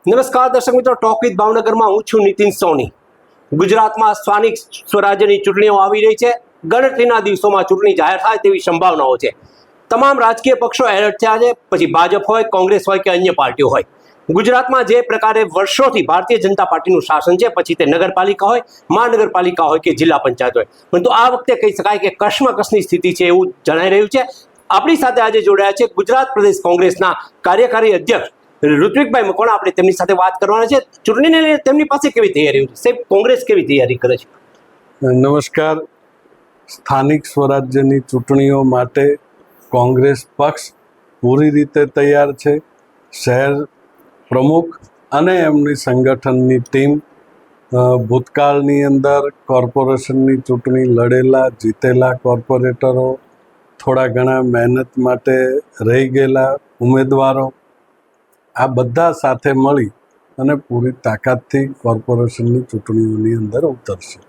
નમસ્કાર દર્શક મિત્રો, ટોક વિથ ભાવનગરમાં હું છું નીતિન સોની। ગુજરાતમાં સ્થાનિક સ્વરાજ્યની ચૂંટણીઓ આવી રહી છે। ગણતરીના દિવસોમાં ચૂંટણી જાહેર થાય તેવી સંભાવનાઓ છે। તમામ રાજકીય પક્ષો એલર્ટ થયા છે, પછી ભાજપ હોય, કોંગ્રેસ હોય કે અન્ય પાર્ટીઓ હોય। ગુજરાતમાં જે પ્રકારે વર્ષોથી ભારતીય જનતા પાર્ટીનું શાસન છે, પછી તે નગરપાલિકા હોય, મહાનગરપાલિકા હોય કે જિલ્લા પંચાયત હોય, પરંતુ આ વખતે કહી શકાય કે કશ્મકશની સ્થિતિ છે એવું જણાઈ રહ્યું છે। આપણી સાથે આજે જોડાયા છે ગુજરાત પ્રદેશ કોંગ્રેસના કાર્યકારી અધ્યક્ષ ઋત્વિકભાઈ મકવાણા। આપણે તેમની સાથે વાત કરવાના છે। ચૂંટણીને લઈને તેમની પાસે કેવી તૈયારી છે, સાહેબ કોંગ્રેસ કેવી તૈયારી કરે છે? નમસ્કાર। સ્થાનિક સ્વરાજ્યની ચૂંટણીઓ માટે કોંગ્રેસ પક્ષ પૂરી રીતે તૈયાર છે। શહેર પ્રમુખ અને એમની સંગઠનની ટીમ ભૂતકાળની અંદર કોર્પોરેશનની ચૂંટણી લડેલા જીતેલા કોર્પોરેટરો, થોડા ઘણા મહેનત માટે રહી ગયેલા ઉમેદવારો, આ બધા સાથે મળી અને પૂરી તાકાતથી કોર્પોરેશનની ચૂંટણીઓની અંદર ઉતરશે।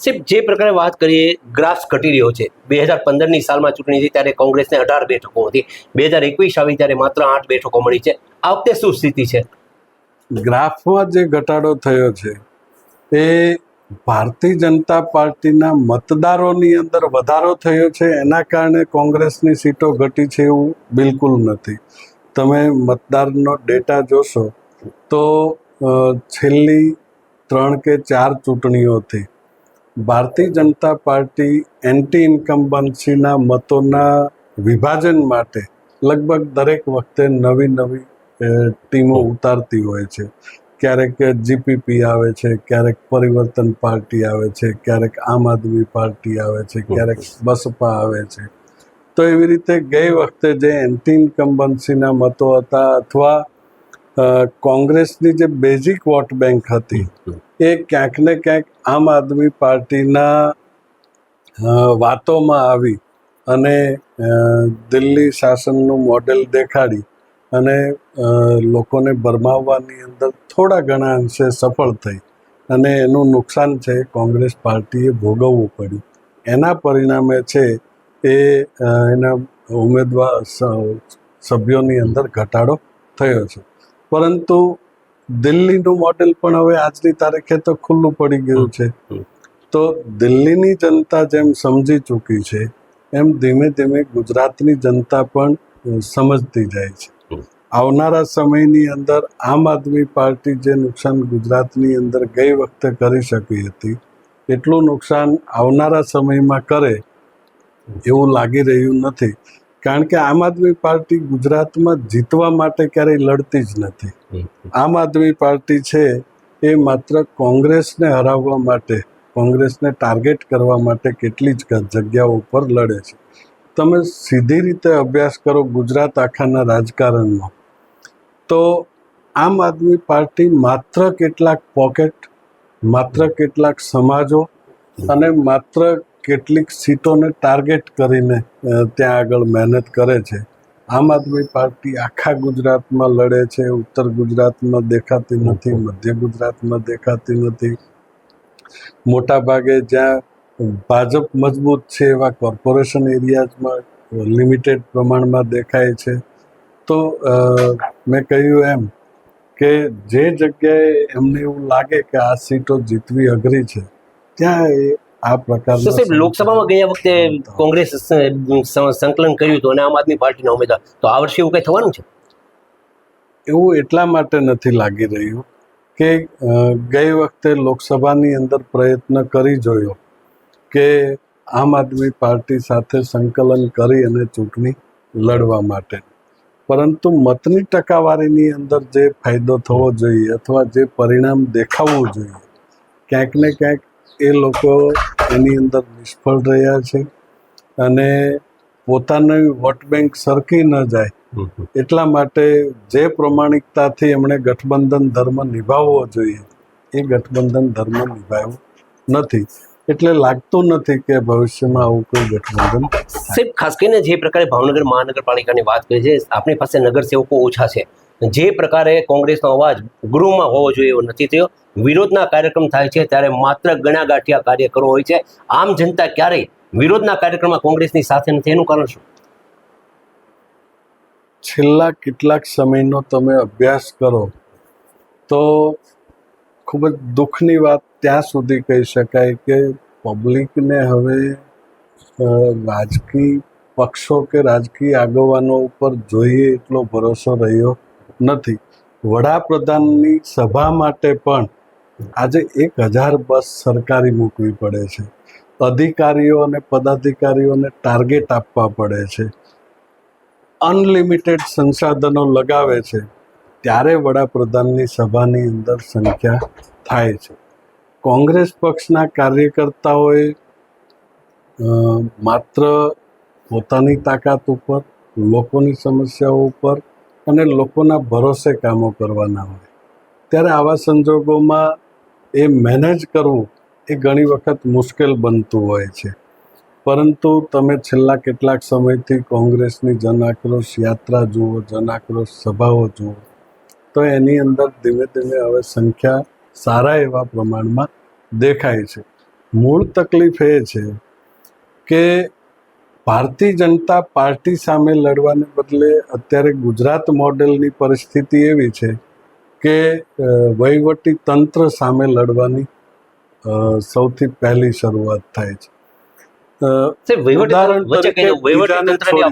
સાહેબ, જે પ્રકારે વાત કરીએ, ગ્રાફ ઘટી રહ્યો છે। 2015ની સાલમાં ચૂંટણી થઈ ત્યારે કોંગ્રેસને 18 બેઠકો હતી, 2021 આવી ત્યારે માત્ર 8 બેઠકો મળી છે। આ વખતે શું સ્થિતિ છે? ગ્રાફમાં જે ઘટાડો થયો છે એ ભારતીય જનતા પાર્ટીના મતદારોની અંદર વધારો થયો છે, એના કારણે કોંગ્રેસની સીટો ઘટી છે એવું બિલકુલ નથી। તમે મતદારનો ડેટા જોશો તો છેલ્લી 3 કે 4 ચૂંટણીઓથી ભારતીય જનતા પાર્ટી એન્ટી ઇન્કમ્બન્સીના મતોના વિભાજન માટે લગભગ દરેક વખતે નવી ટીમો ઉતારતી હોય છે। ક્યારેક જીપીપી આવે છે, ક્યારેક પરિવર્તન પાર્ટી આવે છે, ક્યારેક આમ આદમી પાર્ટી આવે છે, ક્યારેક બસપા આવે છે। તો એવી રીતે ગઈ વખતે જે એન્ટી ઇન્કમ્બન્સીના મતો હતા અથવા કોંગ્રેસની જે બેઝિક વોટ બેંક હતી એ ક્યાંક ને ક્યાંક આમ આદમી પાર્ટીના વાતોમાં આવી અને દિલ્હી શાસનનું મોડેલ દેખાડી અને લોકોને ભરમાવવાની અંદર થોડા ઘણા અંશે સફળ થઈ અને એનું નુકસાન છે કોંગ્રેસ પાર્ટીએ ભોગવવું પડ્યું। એના પરિણામે છે એ એના ઉમેદવાર સભ્યોની અંદર ઘટાડો થયો છે। પરંતુ દિલ્હીનું મોડેલ પણ હવે આજની તારીખે તો ખુલ્લું પડી ગયું છે। તો દિલ્હીની જનતા જેમ સમજી ચૂકી છે એમ ધીમે ધીમે ગુજરાતની જનતા પણ સમજતી જાય છે। આવનારા સમયની અંદર આમ આદમી પાર્ટી જે નુકસાન ગુજરાતની અંદર ગઈ વખતે કરી શકી હતી એટલું નુકસાન આવનારા સમયમાં કરે એવું લાગી રહ્યું નથી, કારણ કે આમ આદમી પાર્ટી ગુજરાતમાં જીતવા માટે ક્યારેય લડતી જ નથી। આમ આદમી પાર્ટી છે એ માત્ર કોંગ્રેસને હરાવવા માટે, કોંગ્રેસને ટાર્ગેટ કરવા માટે કેટલી જ જગ્યાઓ ઉપર લડે છે। તમે સીધી રીતે અભ્યાસ કરો ગુજરાત આખાના રાજકારણનો તો આમ આદમી પાર્ટી માત્ર કેટલાક પોકેટ, માત્ર કેટલાક સમાજો અને માત્ર કેટલીક સીટોને ટાર્ગેટ કરીને ત્યાં આગળ મહેનત કરે છે। આમ આદમી પાર્ટી આખા ગુજરાતમાં લડે છે। ઉત્તર ગુજરાતમાં દેખાતી નથી, મધ્ય ગુજરાતમાં દેખાતી નથી। મોટા ભાગે જ્યાં ભાજપ મજબૂત છે એવા કોર્પોરેશન એરિયાઝમાં લિમિટેડ પ્રમાણમાં દેખાય છે। તો મેં કહ્યું એમ કે જે જગ્યાએ એમને એવું લાગે કે આ સીટો જીતવી અઘરી છે ત્યાં આ પ્રકારના સાહેબ, લોકસભામાં ગયા વખતે કોંગ્રેસ સંકલન કર્યું હતું અને આમ આદમી પાર્ટીના ઉમેદવાર, તો આ વર્ષે એવું કઈ થવાનું છે? એવું એટલા માટે નથી લાગી રહ્યું કે ગઈ વખતે લોકસભાની અંદર પ્રયત્ન કરી જોયો કે આમ આદમી પાર્ટી સાથે સંકલન કરી અને ચૂંટણી લડવા માટે, પરંતુ મતની ટકાવારીની અંદર જે ફાયદો થવો જોઈએ અથવા જે પરિણામ દેખાવું જોઈએ ક્યાંક ને ક્યાંક એ લોકો એની અંદર નિષ્ફળ રહ્યા છે અને પોતાની વોટ બેંક સરકી ન જાય એટલા માટે જે પ્રમાણિકતાથી એમણે ગઠબંધન ધર્મ નિભાવવો જોઈએ એ ગઠબંધન ધર્મ નિભાવ્યો નથી, એટલે લાગતું નથી કે ભવિષ્યમાં આવું કોઈ ગઠબંધન। સાહેબ, ખાસ કરીને જે પ્રકારે ભાવનગર મહાનગરપાલિકાની વાત કરી છે, આપણી પાસે નગરસેવકો ઓછા છે। જે પ્રકારે કોંગ્રેસનો અવાજ ગૃહમાં હોવો જોઈએ એવો નથી થયો। વિરોધના કાર્યક્રમ થાય છે ત્યારે માત્ર ગણા ગાંઠિયા કાર્યકરો હોય છે। આમ જનતા ક્યારેય વિરોધના કાર્યક્રમમાં કોંગ્રેસની સાથે નથી, એનું કારણ શું? છેલ્લા કેટલાક સમયનો તમે અભ્યાસ કરો તો ખૂબ જ દુઃખની વાત ત્યાં સુધી કહી શકાય કે પબ્લિકને હવે રાજકીય પક્ષો કે રાજકીય આગેવાનો ઉપર જોઈએ એટલો ભરોસો રહ્યો નથી. વડાપ્રધાનની સભા માટે પણ આજે 1000 બસ સરકારી મૂકવી પડે છે. અધિકારીઓ અને પદાધિકારીઓને ટાર્ગેટ આપવા પડે છે. અનલિમિટેડ સંસાધનો લગાવે છે. ત્યારે વડાપ્રધાનની સભાની અંદર સંખ્યા થાય છે. કોંગ્રેસ પક્ષના કાર્યકર્તાઓએ માત્ર પોતાની તાકાત ઉપર, લોકોની સમસ્યાઓ ઉપર અને લોકોના ભરોસે કામો કરવાના હોય. ત્યારે આવા સંજોગોમાં એ મેનેજ કરવું એ ઘણી વખત મુશ્કેલ બનતું હોય છે. પરંતુ તમે છેલ્લા કેટલાક સમયથી કોંગ્રેસની જન આક્રોશ યાત્રા જુઓ, જન આક્રોશ સભાઓ જુઓ, તો એની અંદર ધીમે ધીમે હવે સંખ્યા સારા એવા પ્રમાણમાં દેખાય છે. મૂળ તકલીફ એ છે કે ભારતીય જનતા પાર્ટી સામે લડવાને બદલે અત્યારે ગુજરાત મોડેલની પરિસ્થિતિ એવી છે કે વહીવટી તંત્ર સામે લડવાની સૌથી પહેલી શરૂઆત થાય છે.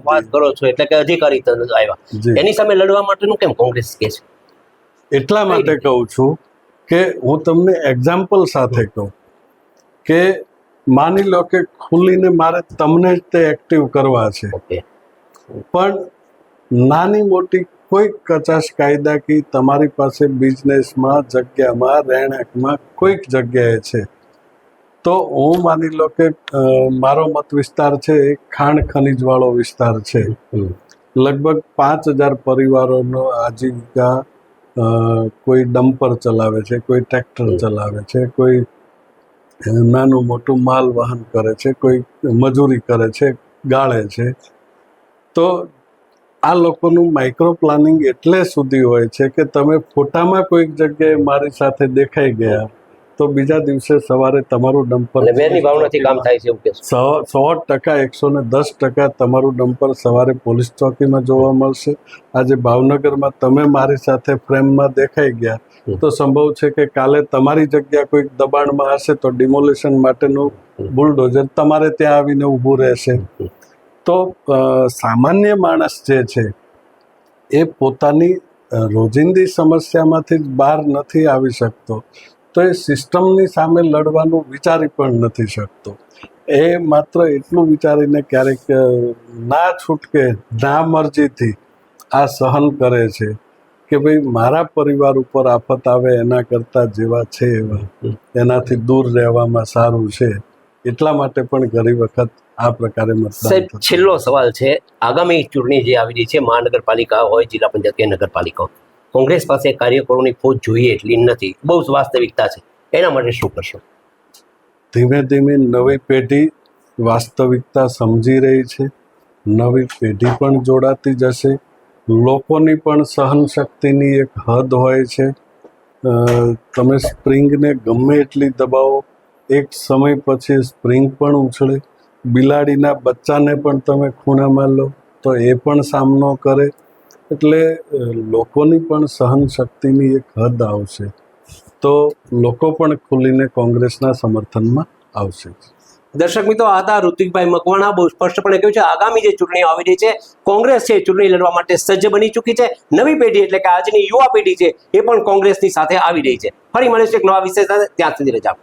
વાત કરો છો એટલે કે અધિકારી તંત્ર આવ્યા, એની સામે લડવા માટેનું કેમ કોંગ્રેસ કે છે? એટલા માટે કહું છું કે હું તમને એક્ઝામ્પલ સાથે કહું કે માની લો કે ખુલીને મારે તમને જ તે એક્ટિવ કરવા છે, પણ નાની મોટી કોઈક કચાશ કાયદાકી તમારી પાસે બિઝનેસમાં, જગ્યામાં, રહેણાંકમાં કોઈક જગ્યાએ છે, તો હું માની લો કે મારો મત વિસ્તાર છે એ ખાણ ખનીજવાળો વિસ્તાર છે. લગભગ 5000 પરિવારોનો આજીવિકા કોઈ ડમ્પર ચલાવે છે, કોઈ ટ્રેક્ટર ચલાવે છે, કોઈ નાનું મોટું માલ વહન કરે છે, કોઈ મજૂરી કરે છે, ગાળે છે. તો આ લોકોનું માઇક્રો પ્લાનિંગ એટલે સુધી હોય છે કે તમે ફોટામાં કોઈક જગ્યાએ મારી સાથે દેખાઈ ગયા તો બીજા દિવસે સવારે તમારું ડમ્પર 100% 110% તમારું ડમ્પર સવારે પોલીસ ચોકીમાં જોવા મળશે. આજે ભાવનગરમાં તમે મારી સાથે ફ્રેમમાં દેખાઈ ગયા તો સંભવ છે કે કાલે તમારી જગ્યા કોઈક દબાણમાં હશે તો ડિમોલિશન માટેનું બુલડોઝર તમારે ત્યાં આવીને ઊભું રહેશે. તો સામાન્ય માણસ જે છે એ પોતાની રોજિંદી સમસ્યામાંથી જ બહાર નથી આવી શકતો, તો એ સિસ્ટમની સામે લડવાનું વિચારી પણ નથી શકતો. એ માત્ર એટલું વિચારીને ક્યારેક ના છૂટકે, ના મરજીથી આ સહન કરે છે કે ભાઈ મારા પરિવાર ઉપર આફત આવે એના કરતાં જેવા છે એવા એનાથી દૂર રહેવામાં સારું છે. એટલા માટે પણ ઘણી વખત આ પ્રકારે મતદાન. છેલ્લો સવાલ છે, આગામી ચૂંટણી જે આવી રહી છે, મહાનગરપાલિકા હોય, જિલ્લા પંચાયત કે નગરપાલિકા, કોંગ્રેસ પાસે કાર્યકરોની ફોજ જોઈએ એટલી નથી, બહુ વાસ્તવિકતા છે, એના માટે શું કરશો? ધીમે ધીમે નવી પેઢી વાસ્તવિકતા સમજી રહી છે. નવી પેઢી પણ જોડાતી જશે. લોકોની પણ સહન શક્તિની એક હદ હોય છે. તમે સ્પ્રિંગને ગમે એટલી દબાવો, એક સમય પછી સ્પ્રિંગ પણ ઉછળે. બિલાડીના બચ્ચાને પણ તમે ખૂણામાં લો તો એ પણ સામનો કરે. એટલે લોકોની પણ સહન શક્તિની એક હદ આવશે તો લોકો પણ ખુલીને કોંગ્રેસના સમર્થનમાં આવશે. દર્શક મિત્રો, આ હતા ઋત્વિકભાઈ મકવાણા. બહુ સ્પષ્ટપણે કહ્યું છે આગામી જે ચૂંટણીઓ આવી રહી છે, કોંગ્રેસ છે ચૂંટણી લડવા માટે સજ્જ બની ચૂકી છે. નવી પેઢી એટલે કે આજની યુવા પેઢી છે એ પણ કોંગ્રેસની સાથે આવી રહી છે. ફરી મળીશું એક નવા વિષય સાથે, ત્યાં સુધી રજા.